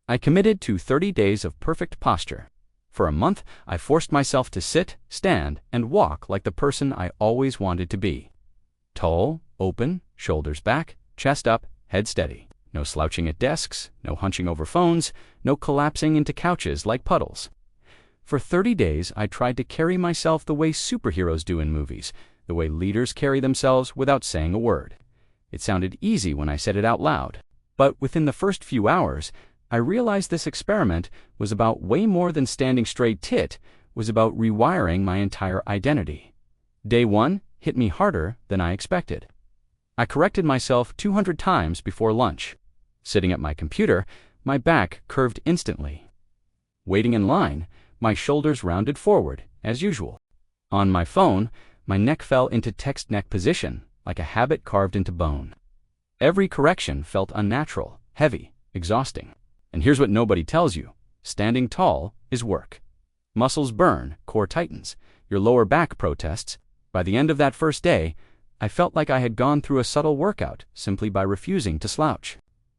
I committed to 30 days of perfect posture. For a month, I forced myself to sit, stand, and walk like the person I always wanted to be. Tall, open, shoulders back, chest up, head steady. No slouching at desks, no hunching over phones, no collapsing into couches like puddles. For 30 days, I tried to carry myself the way superheroes do in movies, the way leaders carry themselves without saying a word. It sounded easy when I said it out loud. But within the first few hours, I realized this experiment was about way more than standing straight. It was about rewiring my entire identity. Day 1 hit me harder than I expected. I corrected myself 200 times before lunch. Sitting at my computer, my back curved instantly. Waiting in line, my shoulders rounded forward, as usual. On my phone, my neck fell into text neck position, like a habit carved into bone. Every correction felt unnatural, heavy, exhausting. And here's what nobody tells you. Standing tall is work. Muscles burn, core tightens, your lower back protests. By the end of that first day, I felt like I had gone through a subtle workout simply by refusing to slouch.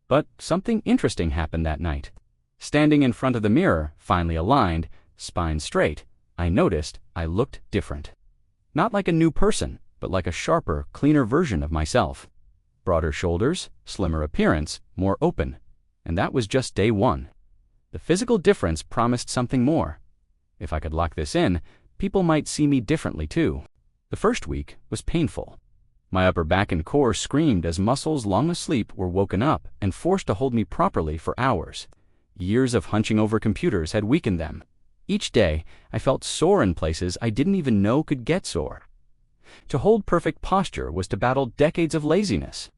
But something interesting happened that night. Standing in front of the mirror, finely aligned, spine straight, I noticed I looked different. Not like a new person, but like a sharper, cleaner version of myself. Broader shoulders, slimmer appearance, more open. And that was just day 1. The physical difference promised something more. If I could lock this in, people might see me differently too. The first week was painful. My upper back and core screamed as muscles long asleep were woken up and forced to hold me properly for hours. Years of hunching over computers had weakened them. Each day, I felt sore in places I didn't even know could get sore. To hold perfect posture was to battle decades of laziness.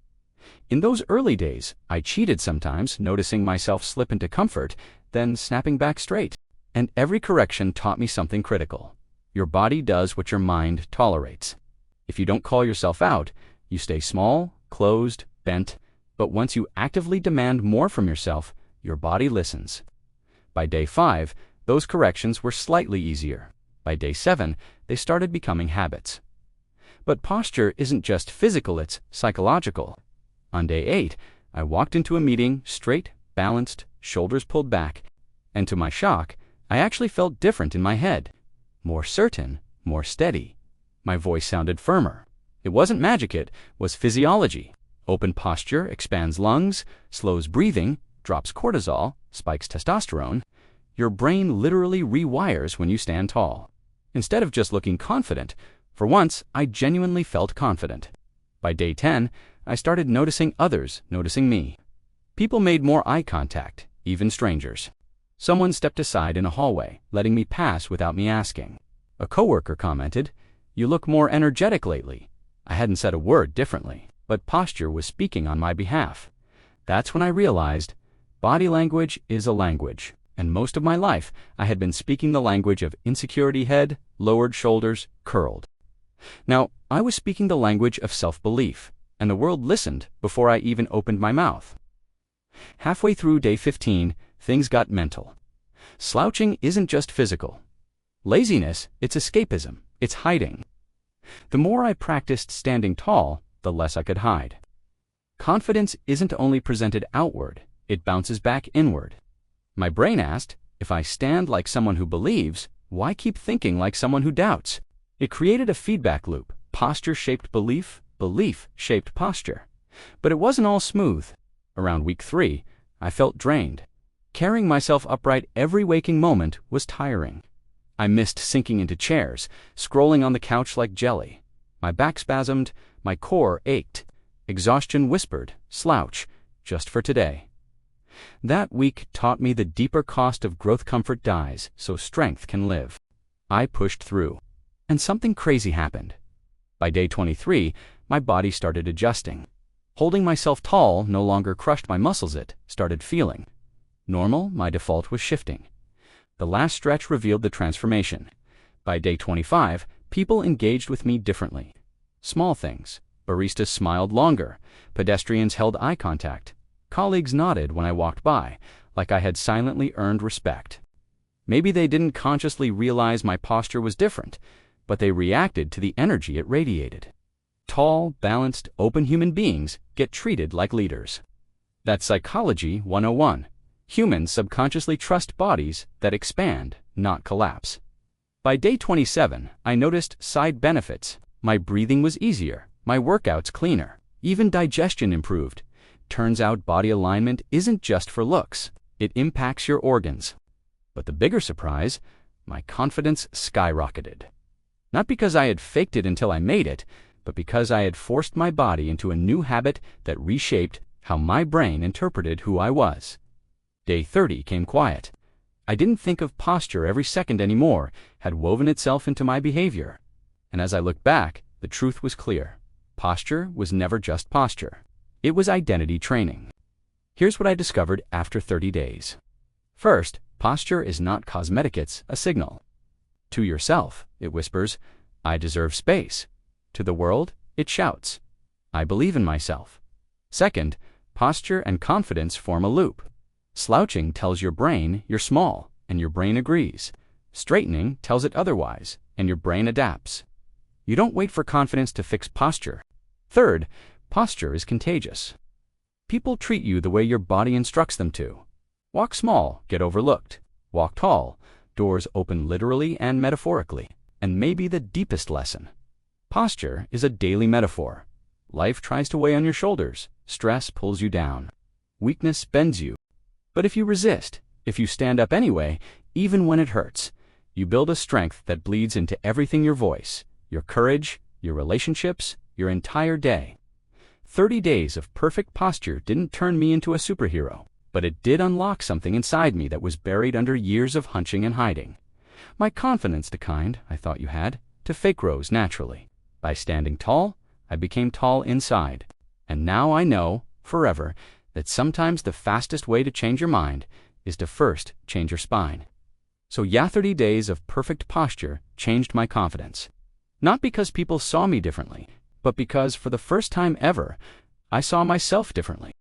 In those early days, I cheated sometimes, noticing myself slip into comfort, then snapping back straight. And every correction taught me something critical. Your body does what your mind tolerates. If you don't call yourself out, you stay small, closed, bent, but once you actively demand more from yourself, your body listens. By day 5, those corrections were slightly easier. By day 7, they started becoming habits. But posture isn't just physical, it's psychological. On day 8, I walked into a meeting straight, balanced, shoulders pulled back, and to my shock, I actually felt different in my head. More certain, more steady. My voice sounded firmer. It wasn't magic, it was physiology. Open posture expands lungs, slows breathing, drops cortisol, spikes testosterone. Your brain literally rewires when you stand tall. Instead of just looking confident, for once, I genuinely felt confident. By day 10, I started noticing others noticing me. People made more eye contact, even strangers. Someone stepped aside in a hallway, letting me pass without me asking. A coworker commented, "You look more energetic lately." I hadn't said a word differently, but posture was speaking on my behalf. That's when I realized body language is a language, and most of my life I had been speaking the language of insecurity, head, lowered shoulders, curled. Now, I was speaking the language of self-belief, and the world listened before I even opened my mouth. Halfway through day 15, things got mental. Slouching isn't just physical. Laziness, it's escapism, it's hiding. The more I practiced standing tall, the less I could hide. Confidence isn't only presented outward, it bounces back inward. My brain asked, if I stand like someone who believes, why keep thinking like someone who doubts? It created a feedback loop. Posture shaped belief, belief shaped posture. But it wasn't all smooth. Around week 3, I felt drained. Carrying myself upright every waking moment was tiring. I missed sinking into chairs, scrolling on the couch like jelly. My back spasmed, my core ached. Exhaustion whispered, "Slouch, just for today." That week taught me the deeper cost of growth. Comfort dies, so strength can live. I pushed through. And something crazy happened. By day 23, my body started adjusting. Holding myself tall no longer crushed my muscles, it started feeling. Normal, my default was shifting. The last stretch revealed the transformation. By day 25, people engaged with me differently. Small things. Baristas smiled longer. Pedestrians held eye contact. Colleagues nodded when I walked by, like I had silently earned respect. Maybe they didn't consciously realize my posture was different, but they reacted to the energy it radiated. Tall, balanced, open human beings get treated like leaders. That's Psychology 101. Humans subconsciously trust bodies that expand, not collapse. By day 27, I noticed side benefits. My breathing was easier, my workouts cleaner, even digestion improved. Turns out body alignment isn't just for looks, it impacts your organs. But the bigger surprise, my confidence skyrocketed. Not because I had faked it until I made it, but because I had forced my body into a new habit that reshaped how my brain interpreted who I was. Day 30 came quiet. I didn't think of posture every second anymore, had woven itself into my behavior. And as I looked back, the truth was clear. Posture was never just posture. It was identity training. Here's what I discovered after 30 days. First, posture is not cosmetic, it's a signal. To yourself, it whispers, I deserve space. To the world, it shouts, I believe in myself. Second, posture and confidence form a loop. Slouching tells your brain you're small, and your brain agrees. Straightening tells it otherwise, and your brain adapts. You don't wait for confidence to fix posture. Third, posture is contagious. People treat you the way your body instructs them to. Walk small, get overlooked. Walk tall, doors open literally and metaphorically. And maybe the deepest lesson. Posture is a daily metaphor. Life tries to weigh on your shoulders. Stress pulls you down. Weakness bends you. But if you resist, if you stand up anyway, even when it hurts, you build a strength that bleeds into everything: your voice, your courage, your relationships, your entire day. 30 days of perfect posture didn't turn me into a superhero, but it did unlock something inside me that was buried under years of hunching and hiding. My confidence, the kind I thought you had, to fake rose naturally. By standing tall, I became tall inside. And now I know, forever, that sometimes the fastest way to change your mind is to first change your spine. So 30 days of perfect posture changed my confidence. Not because people saw me differently, but because for the first time ever, I saw myself differently.